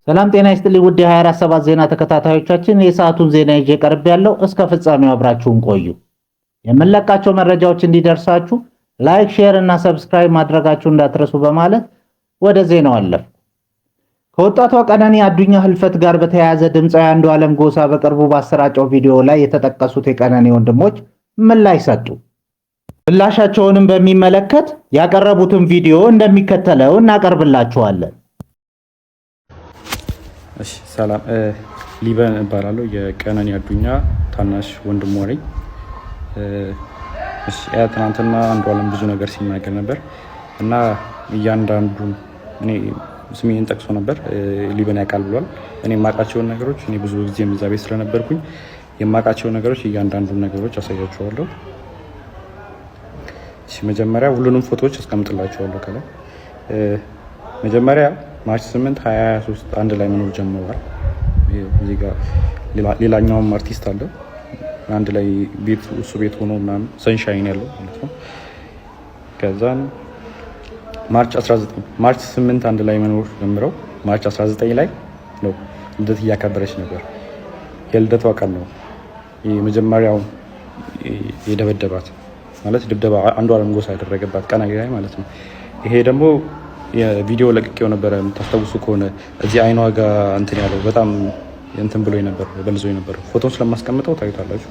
ሰላም ጤና ይስጥልኝ ውድ የ247 ዜና ተከታታዮቻችን፣ የሰዓቱን ዜና ይዤ ቀርብ ያለው እስከ ፍጻሜው አብራችሁን ቆዩ። የምንለቃቸው መረጃዎች እንዲደርሳችሁ ላይክ፣ ሼር እና ሰብስክራይብ ማድረጋችሁ እንዳትረሱ በማለት ወደ ዜናው አለፍ። ከወጣቷ ቀነኒ አዱኛ ህልፈት ጋር በተያያዘ ድምፃዊ አንዱዓለም ጎሳ በቅርቡ ባሰራጨው ቪዲዮ ላይ የተጠቀሱት የቀነኒ ወንድሞች ምላሽ ሰጡ። ምላሻቸውንም በሚመለከት ያቀረቡትን ቪዲዮ እንደሚከተለው እናቀርብላችኋለን። እሺ ሰላም፣ ሊበን እባላለሁ። የቀነኒ አዱኛ ታናሽ ወንድሟ ነኝ። እሺ ትናንትና አንዱዓለም ብዙ ነገር ሲናገር ነበር እና እያንዳንዱ እኔ ስሜን ጠቅሶ ነበር። ሊበን ያውቃል ብሏል። እኔ የማውቃቸውን ነገሮች እኔ ብዙ ጊዜ እዛ ቤት ስለነበርኩኝ የማውቃቸውን ነገሮች እያንዳንዱን ነገሮች አሳያችኋለሁ። እሺ መጀመሪያ ሁሉንም ፎቶዎች አስቀምጥላችኋለሁ ከላይ። መጀመሪያ ማርች 8 2023 አንድ ላይ መኖር ጀምረዋል። እዚህ ጋር ሌላኛውም አርቲስት አለ አንድ ላይ ቤት እሱ ቤት ሆኖ ምናምን ሰንሻይን ያለው ማለት ነው። ከዛን ማርች 8 አንድ ላይ መኖር ጀምረው ማርች 19 ላይ ነው ልደት እያከበረች ነበር። የልደቷ ቀን ነው የመጀመሪያው የደበደባት ማለት ድብደባ አንዱዓለም ጎሳ ያደረገባት ቀን ላይ ማለት ነው። ይሄ ደግሞ የቪዲዮ ለቅቄው ነበር። የምታስታውሱ ከሆነ እዚህ አይኗ ጋር እንትን ያለው በጣም እንትን ብሎ ነበር፣ በልዞ ነበር። ፎቶን ስለማስቀምጠው ታዩታላችሁ።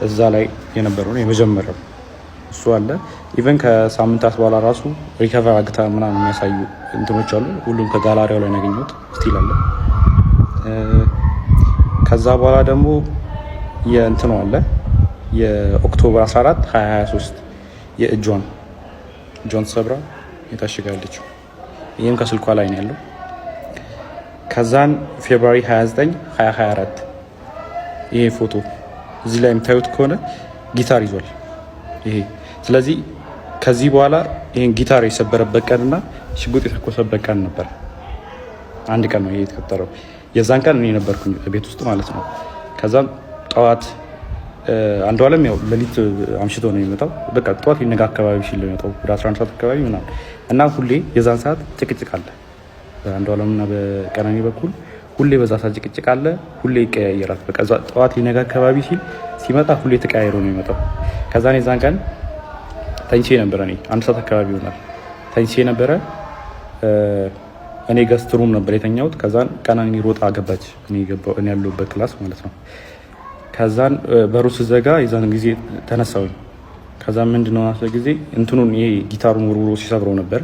እዛ ላይ የነበረው ነው የመጀመሪያው እሱ አለ። ኢቨን ከሳምንታት በኋላ ራሱ ሪከቨር አግታ ምናምን የሚያሳዩ እንትኖች አሉ። ሁሉም ከጋላሪያው ላይ ያገኘሁት ስቲል አለ። ከዛ በኋላ ደግሞ የእንትኑ አለ የኦክቶበር 14 2023 የእጇን ሰብራ የታሽጋለች። ይህም ከስልኳ ላይ ነው ያለው። ከዛን ፌብሩዋሪ 29 2024 ይሄ ፎቶ እዚህ ላይ የምታዩት ከሆነ ጊታር ይዟል ይሄ። ስለዚህ ከዚህ በኋላ ይሄን ጊታር የሰበረበት ቀንና ሽጉጥ የተኮሰበት ቀን ነበር። አንድ ቀን ነው ይሄ የተፈጠረው። የዛን ቀን እኔ ነበርኩኝ ቤት ውስጥ ማለት ነው። ከዛም ጠዋት አንዱዓለም ያው ሌሊት አምሽቶ ነው የሚመጣው። በቃ ጠዋት ሊነጋ አካባቢ ሲል ነው የሚመጣው ወደ 11 ሰዓት አካባቢ ምናምን እና ሁሌ የዛን ሰዓት ጭቅጭቅ አለ በአንዱዓለምና በቀነኒ በኩል ሁሌ በዛ ሰዓት ጭቅጭቅ አለ። ሁሌ ይቀያየራል። በቃ ጠዋት ሊነጋ አካባቢ ሲመጣ ሁሌ ተቀያይሮ ነው የሚመጣው። ከዛን የዛን ቀን ተኝቼ ነበረ። እኔ 1 ሰዓት አካባቢ ይሆናል ተኝቼ ነበረ። እኔ ገስት ሩም ነበር የተኛሁት። ከዛን ቀነኒ ሮጣ ገባች። እኔ ያለሁበት ክላስ ማለት ነው። ከዛን በሩ ስዘጋ የዛን ጊዜ ተነሳሁኝ። ከዛን ምንድነው አሰ ጊዜ እንትኑን ይሄ ጊታሩን ወርውሮ ሲሰብረው ነበር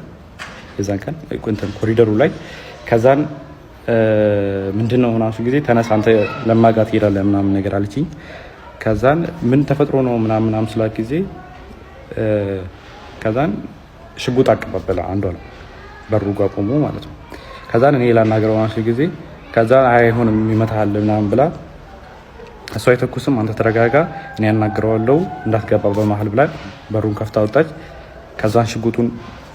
የዛን ቀን እንትን ኮሪደሩ ላይ። ከዛን ምንድነው ሆናሱ ጊዜ ተነሳ አንተ ለማጋት ትሄዳለህ ምናምን ነገር አለችኝ። ከዛን ምን ተፈጥሮ ነው ምናምን ስላት ጊዜ ከዛን ሽጉጥ አቀባበለ አንዱዓለም በሩ ጋር ቆሞ ማለት ነው። ከዛን እኔ ላናገረው ሆናሱ ጊዜ ከዛን አይሆንም ይመታሃል ምናምን ብላ እሷ አይተኩስም አንተ ተረጋጋ እኔ ያናግረዋለሁ እንዳትገባ በመሃል ብላ በሩን ከፍታ ወጣች። ከዛን ሽጉጡን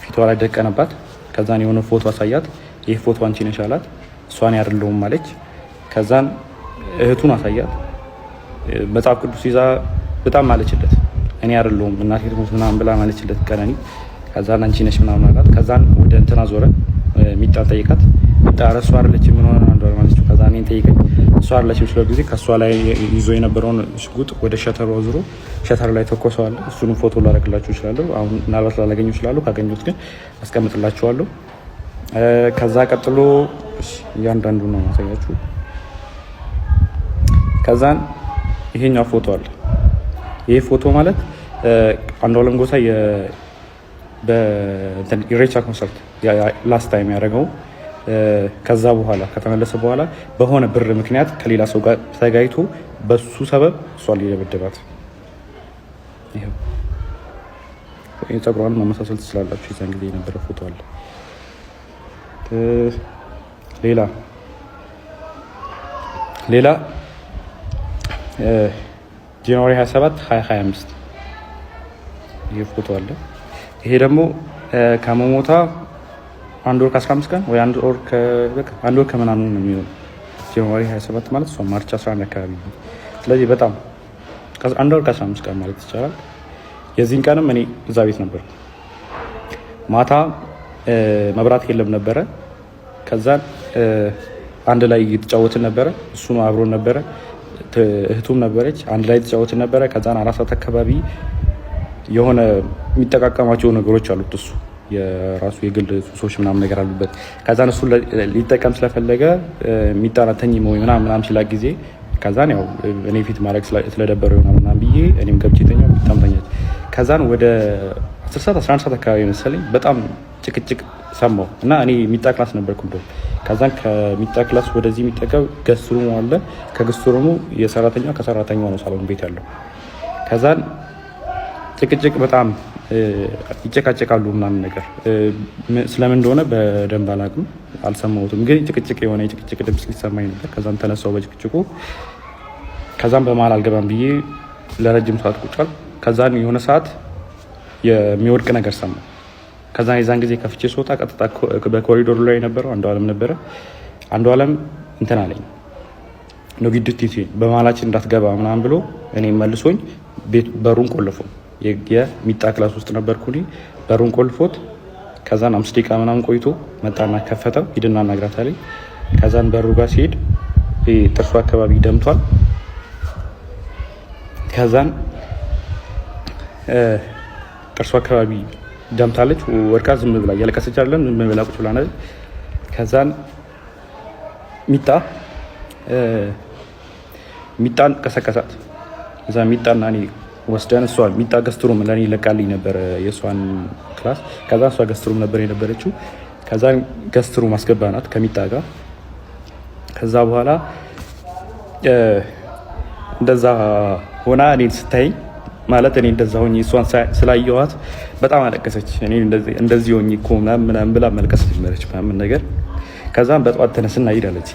ፊቷ ላይ ደቀነባት። ከዛን የሆነ ፎቶ አሳያት። ይሄ ፎቶ አንቺ ነሽ አላት። እሷን ያደርለውም አለች። ከዛን እህቱን አሳያት። መጽሐፍ ቅዱስ ይዛ በጣም ማለችለት። እኔ ያደርለውም እናቴ ትሙት ምናምን ብላ ማለችለት ቀነኒ። ከዛን አንቺ ነሽ ምናምን አላት። ከዛን ወደ እንትና ዞረ ሚጣ ጠይቃት። ሚጣ እሷ አይደለች ምን ሆነ አንዱዓለም ማለች። ከዛን እኔን ጠይቀኝ እሷ አይደለች ስለ ጊዜ ከሷ ላይ ይዞ የነበረውን ሽጉጥ ወደ ሸተሩ አዙሮ ሸተር ላይ ተኮሰዋል። እሱንም ፎቶ ላደርግላችሁ እችላለሁ። አሁን ምናልባት ላገኙ እችላለሁ። ካገኙት ግን አስቀምጥላችኋለሁ። ከዛ ቀጥሎ እያንዳንዱ ነው ማሳያችሁ። ከዛን ይሄኛው ፎቶ አለ። ይሄ ፎቶ ማለት አንዱዓለም ጎሳ በኢሬቻ ኮንሰርት ላስት ታይም ያደረገው ከዛ በኋላ ከተመለሰ በኋላ በሆነ ብር ምክንያት ከሌላ ሰው ጋር ተጋይቶ በሱ ሰበብ እሷን ሊደበደባት። ይሄው የፀጉሯን መመሳሰል ትችላላችሁ። የዛን ጊዜ የነበረ ፎቶ አለ። ሌላ ጃንዋሪ 27 2025 ይሄ ፎቶ አለ። ይሄ ደግሞ ከመሞታ 1 ወር ከ15 ቀን ወይ 1 ወር ከምናምን ነው የሚሆነው። ጃንዋሪ 27 ማለት ነው ማርች 11 አካባቢ ነው። ስለዚህ በጣም 1 ወር ከ15 ቀን ማለት ይቻላል። የዚህን ቀንም እኔ እዛ ቤት ነበር። ማታ መብራት የለም ነበረ። ከዛን አንድ ላይ እየተጫወትን ነበረ። እሱ ነው አብሮን ነበረ፣ እህቱም ነበረች። አንድ ላይ እየተጫወትን ነበረ። ከዛን 4 ሰዓት አካባቢ የሆነ የሚጠቃቀማቸው ነገሮች አሉት እሱ የራሱ የግል ሱሶች ምናምን ነገር አሉበት። ከዛን እሱ ሊጠቀም ስለፈለገ የሚጣራተኝ ወይ ምናምን ሲላ ጊዜ ከዛን ያው እኔ ፊት ማድረግ ስለደበረው ምናምን ብዬ እኔም ገብቼ ተኛው። የሚጣምተኛት ከዛን ወደ 10 ሰዓት 11 ሰዓት አካባቢ መሰለኝ በጣም ጭቅጭቅ ሰማሁ እና እኔ ሚጣ ክላስ ነበርኩ እንደው። ከዛን ከሚጣ ክላስ ወደዚህ የሚጠጋው ገስሩሙ አለ። ከገስሩሙ የሰራተኛው ከሰራተኛው ነው ሳሎን ቤት ያለው። ከዛን ጭቅጭቅ በጣም ይጨቃጨቃሉ ምናምን ነገር ስለምን እንደሆነ በደንብ አላውቅም፣ አልሰማሁትም። ግን ጭቅጭቅ የሆነ የጭቅጭቅ ድምፅ ሊሰማኝ ነበር። ከዛም ተነሳው በጭቅጭቁ። ከዛም በመሀል አልገባም ብዬ ለረጅም ሰዓት ቁጭ አልኩ። ከዛን የሆነ ሰዓት የሚወድቅ ነገር ሰማሁ። ከዛን የዛን ጊዜ ከፍቼ ስወጣ ቀጥታ በኮሪዶሩ ላይ የነበረው አንዷለም ነበረ። አንዷለም እንትን አለኝ ነው ግድት በመሀላችን እንዳትገባ ምናምን ብሎ እኔ መልሶኝ በሩን ቆልፎ የሚጣ ክላስ ውስጥ ነበርኩ። በሩን ቆልፎት ከዛን 5 ደቂቃ ምናምን ቆይቶ መጣና ከፈተው። ሂድና እናግራት አለኝ። ከዛን በሩ ጋር ሲሄድ ጥርሱ አካባቢ ደምቷል። ከዛን ጥርሱ አካባቢ ደምታለች። ወርቃ ዝም ብላ እያለቀሰች አይደለም፣ ዝም ብላ ቁጭ ብላ ነው። ከዛን ሚጣን ቀሰቀሳት። እዛ ሚጣና እኔ ወስደን እሷ ሚጣ ገስትሩም ለኔ ይለቃልኝ ነበር የእሷን ክላስ። ከዛ እሷ ገስትሩም ነበር የነበረችው። ከዛ ገስትሩም አስገባናት ከሚጣ ጋር። ከዛ በኋላ እንደዛ ሆና እኔን ስታይኝ ማለት እኔ እንደዛ ሆኜ እሷን ስላየኋት በጣም አለቀሰች። እኔ እንደዚህ ሆኜ እኮ ምናምን ብላ መልቀስ ጀመረች ምናምን ነገር። ከዛም በጠዋት ተነስና ሂዳለች።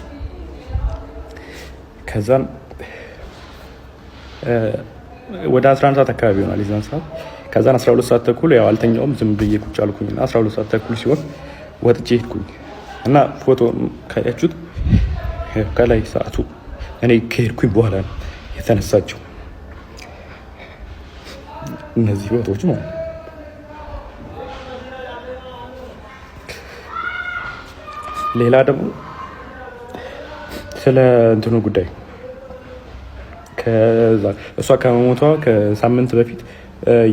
ከዛም ወደ 11 ሰዓት አካባቢ ይሆናል የዛን ሰዓት። ከዛን 12 ሰዓት ተኩል ያው አልተኛውም፣ ዝም ብዬ ቁጭ አልኩኝና 12 ሰዓት ተኩል ሲሆን ወጥቼ ሄድኩኝ እና ፎቶ ካያችሁት ከላይ ሰዓቱ እኔ ከሄድኩኝ በኋላ ነው የተነሳቸው እነዚህ ፎቶዎች ማለት። ሌላ ደግሞ ስለ እንትኑ ጉዳይ እሷ ከመሞቷ ከሳምንት በፊት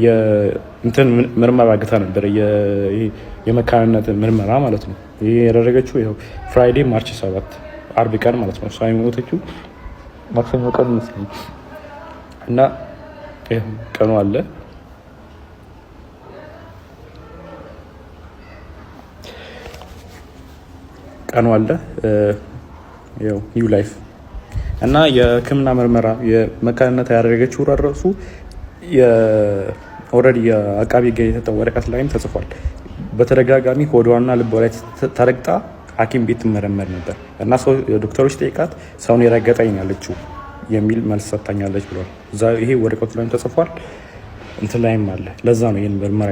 የእንትን ምርመራ አግታ ነበር፣ የመካንነት ምርመራ ማለት ነው። ይሄ ያደረገችው ይኸው ፍራይዴ ማርች 7 አርብ ቀን ማለት ነው። እሷ የሞተችው ማክሰኞ ቀን መስለኝ እና ቀኑ አለ ያው ኒው ላይፍ እና የሕክምና ምርመራ የመካንነት ያደረገችው ራሱ ኦልሬዲ የአቃቢ ሕግ የተሰጠው ወረቀት ላይም ተጽፏል። በተደጋጋሚ ሆዷና ልቧ ላይ ተረግጣ ሐኪም ቤት ትመረመር ነበር እና ዶክተሮች ጠይቃት ሰውን የረገጠኝ ያለችው የሚል መልስ ሰጥታኛለች ብሏል። ይሄ ወረቀቱ ላይም ተጽፏል፣ እንትን ላይም አለ። ለዛ ነው ይህን ምርመራ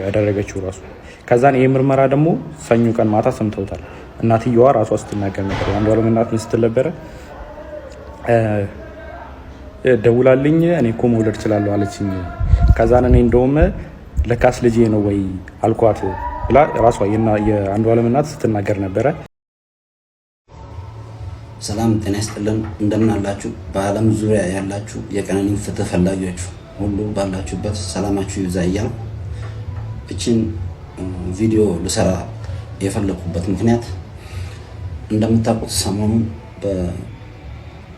ያደረገችው ራሱ። ከዛን ይህ ምርመራ ደግሞ ሰኞ ቀን ማታ ሰምተውታል። እናትየዋ ራሷ ስትናገር ነበር። አንዷለም እናት ስትል ነበረ ደውላልኝ እኔ እኮ መውለድ እችላለሁ አለችኝ። ከዛን እኔ እንደውም ለካስ ልጄ ነው ወይ አልኳት ብላ ራሷ የአንዷለም እናት ስትናገር ነበረ። ሰላም ጤና ይስጥልን፣ እንደምን አላችሁ? በዓለም ዙሪያ ያላችሁ የቀነኒ ፍትህ ፈላጊዎች ሁሉ ባላችሁበት ሰላማችሁ ይብዛ እያልኩ እችን ቪዲዮ ልሰራ የፈለኩበት ምክንያት እንደምታውቁት ሰሞኑን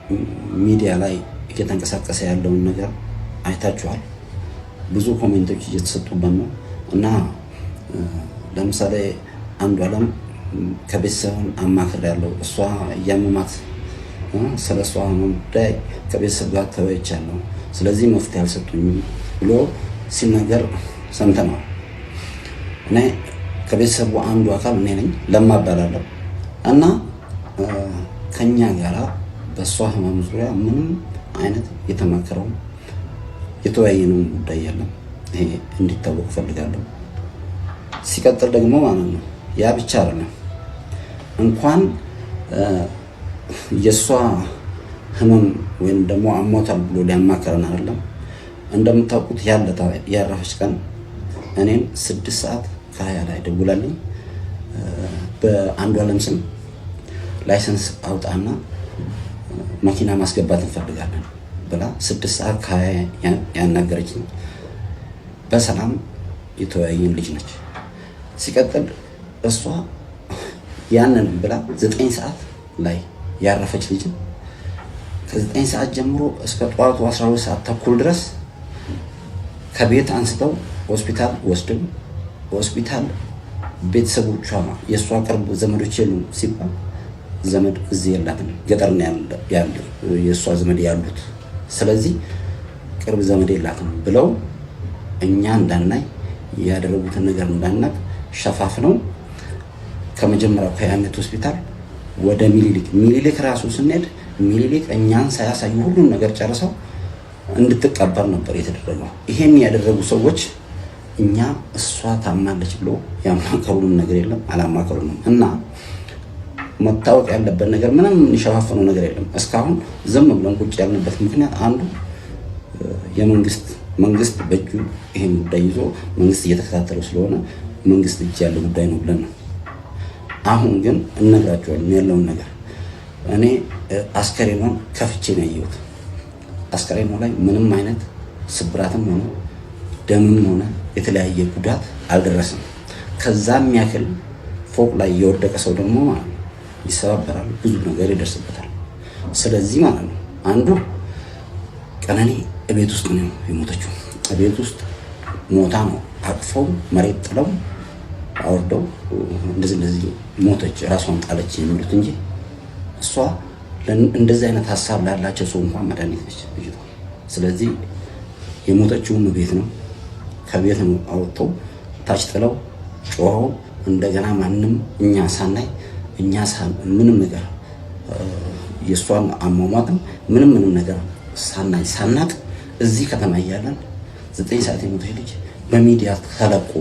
በሚዲያ ላይ እየተንቀሳቀሰ ያለውን ነገር አይታችኋል። ብዙ ኮሜንቶች እየተሰጡበት ነው እና ለምሳሌ አንዷለም ከቤተሰብን አማክር ያለው እሷ እያመማት ስለ እሷ ጉዳይ ከቤተሰብ ጋር ተወያይቻለሁ፣ ስለዚህ መፍትሄ አልሰጡኝም ብሎ ሲናገር ሰምተናል። እኔ ከቤተሰቡ አንዱ አካል እኔ ነኝ፣ ለማ እባላለሁ እና ከኛ ጋራ በእሷ ህመም ዙሪያ ምንም አይነት የተማከረው የተወያየነው ጉዳይ የለም። ይሄ እንዲታወቅ ፈልጋለሁ። ሲቀጥል ደግሞ ማለት ነው ያ ብቻ አይደለም፣ እንኳን የእሷ ህመም ወይም ደግሞ አሞታል ብሎ ሊያማከረን አይደለም። እንደምታውቁት ያረፈች ቀን እኔም 6 ሰዓት ከ20 ላይ ደውላልኝ በአንዷለም ስም ላይሰንስ አውጣና መኪና ማስገባት እንፈልጋለን ብላ 6 ሰዓት ከ20 ያናገረችኝ በሰላም የተወያየን ልጅ ነች። ሲቀጥል እሷ ያንን ብላ 9 ሰዓት ላይ ያረፈች ልጅ ከ9 ሰዓት ጀምሮ እስከ ጠዋቱ 12 ሰዓት ተኩል ድረስ ከቤት አንስተው ሆስፒታል ወስደው ሆስፒታል ቤተሰቦቿ የእሷ ቅርብ ዘመዶች የሉ ሲባል ዘመድ እዚህ የላትም፣ ገጠር ነው ያለው የእሷ ዘመድ ያሉት። ስለዚህ ቅርብ ዘመድ የላትም ብለው እኛ እንዳናይ ያደረጉትን ነገር እንዳናቅ ሸፋፍነው ከመጀመሪያው ከያኔት ሆስፒታል ወደ ሚኒሊክ ራሱ ስንሄድ ሚኒሊክ እኛን ሳያሳዩ ሁሉን ነገር ጨርሰው እንድትቀበር ነበር የተደረገው። ይሄን ያደረጉ ሰዎች እኛ እሷ ታማለች ብሎ ያማከሩን ነገር የለም፣ አላማከሩንም። እና መታወቅ ያለበት ነገር ምንም የሚሸፋፈነው ነገር የለም። እስካሁን ዝም ብለን ቁጭ ያልንበት ምክንያት አንዱ መንግስት በእጁ ይሄን ጉዳይ ይዞ መንግስት እየተከታተለው ስለሆነ መንግስት እጅ ያለ ጉዳይ ነው ብለን ነው። አሁን ግን እነግራቸዋለን ያለውን ነገር። እኔ አስከሬኗን ከፍቼ ነው ያየሁት። አስከሬኗ ላይ ምንም አይነት ስብራትም ሆነ ደምም ሆነ የተለያየ ጉዳት አልደረሰም። ከዛም ያክል ፎቅ ላይ የወደቀ ሰው ደግሞ ማለት ነው ይሰባበራል፣ ብዙ ነገር ይደርስበታል። ስለዚህ ማለት ነው አንዱ ቀነኒ እቤት ውስጥ ነው የሞተችው። እቤት ውስጥ ሞታ ነው አቅፈው መሬት ጥለው አወርደው እንደዚህ ሞተች፣ ራሷን ጣለች የሚሉት እንጂ እሷ እንደዚህ አይነት ሀሳብ ላላቸው ሰው እንኳን መድኃኒት ነች ልጅቷ። ስለዚህ የሞተችውም ቤት ነው፣ ከቤት ነው አወጥተው ታች ጥለው ጮኸው እንደገና ማንም እኛ ሳናይ ምንም ነገር የእሷን አሟሟትም ምንም ነገር ሳናቅ እዚህ ከተማ እያለን 9 ሰዓት የሞተች ልጅ በሚዲያ ተለቆ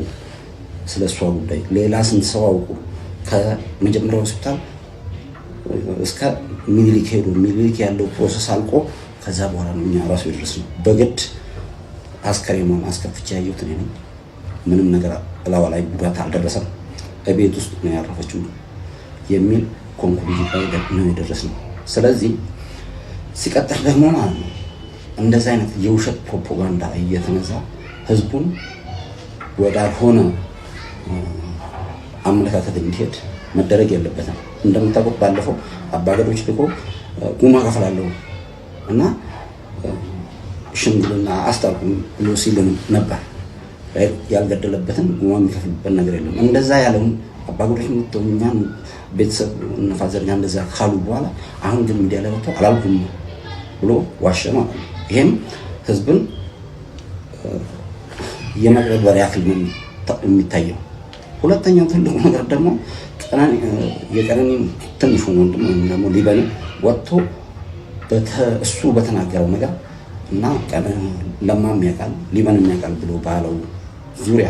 ስለ እሷ ጉዳይ ሌላ ስንት ሰው አውቁ ከመጀመሪያው ሆስፒታል እስከ ሚኒሊክ ሄዱ። ሚኒሊክ ያለው ፕሮሰስ አልቆ ከዛ በኋላ ነው እኛ ራሱ ይድረስ ነው በግድ አስከሬኗን አስከፍቼ ያየሁት እኔ ነኝ። ምንም ነገር እላዋ ላይ ጉዳት አልደረሰም፣ እቤት ውስጥ ነው ያረፈችው የሚል ኮንክሉዥን ላይ ነው የደረስነው። ስለዚህ ሲቀጥል ደግሞ ማለት ነው እንደዚህ አይነት የውሸት ፕሮፓጋንዳ እየተነዛ ህዝቡን ወዳልሆነ አመለካከት እንዲሄድ መደረግ የለበትም። እንደምታውቁት ባለፈው አባገዶች ልቆ ጉማ ከፍላለሁ እና ሽምግልና አስታርቁም ብሎ ሲልም ነበር። ያልገደለበትን ጉማ የሚከፍልበት ነገር የለም። እንደዛ ያለውን አባገዶች ምትኛን ቤተሰብ ነፋዘርኛ እንደዛ ካሉ በኋላ አሁን ግን ሚዲያ ላይ ወጥቶ አላልኩም ብሎ ዋሸ ማለት ነው። ይሄም ህዝብን የመቅረበር ያክል ነው የሚታየው። ሁለተኛው ትልቁ ነገር ደግሞ የቀነኒ ትንሹ ወንድም ወይም ደግሞ ሊበን ወጥቶ እሱ በተናገረው ነገር እና ለማም ያውቃል ሊበንም ያውቃል ብሎ ባለው ዙሪያ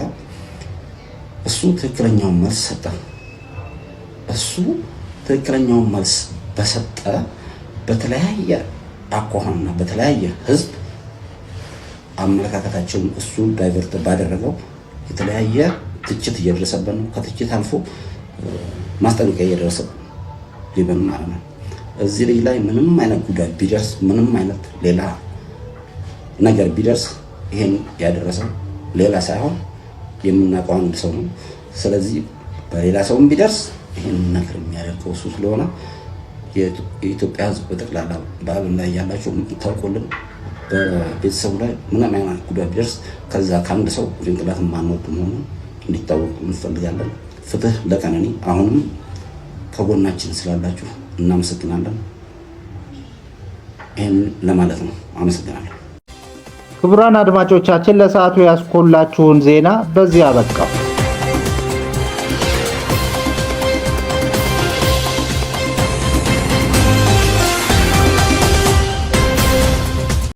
እሱ ትክክለኛውን መልስ ሰጠ። እሱ ትክክለኛውን መልስ በሰጠ በተለያየ አኳኋንና በተለያየ ህዝብ አመለካከታቸውን እሱ ዳይቨርት ባደረገው የተለያየ ትችት እየደረሰበት ነው። ከትችት አልፎ ማስጠንቀቂያ እየደረሰበት ሊበን ማለት ነው። እዚህ ልጅ ላይ ምንም አይነት ጉዳት ቢደርስ ምንም አይነት ሌላ ነገር ቢደርስ ይሄን ያደረሰው ሌላ ሳይሆን የምናውቀው አንድ ሰው ነው። ስለዚህ በሌላ ሰውም ቢደርስ ይሄን ነገር የሚያደርገው እሱ ስለሆነ የኢትዮጵያ ህዝብ በጠቅላላ በዓለም ላይ ያላችሁ ታውቁልን በቤተሰቡ ላይ ምንም አይነት ጉዳት ቢደርስ ከዛ ከአንድ ሰው ጭንቅላት ማንወጥ መሆኑን እንዲታወቅ እንፈልጋለን። ፍትህ ለቀነኒ። አሁንም ከጎናችን ስላላችሁ እናመሰግናለን። ይህን ለማለት ነው። አመሰግናለሁ። ክቡራን አድማጮቻችን ለሰዓቱ ያስኮላችሁን ዜና በዚህ አበቃ።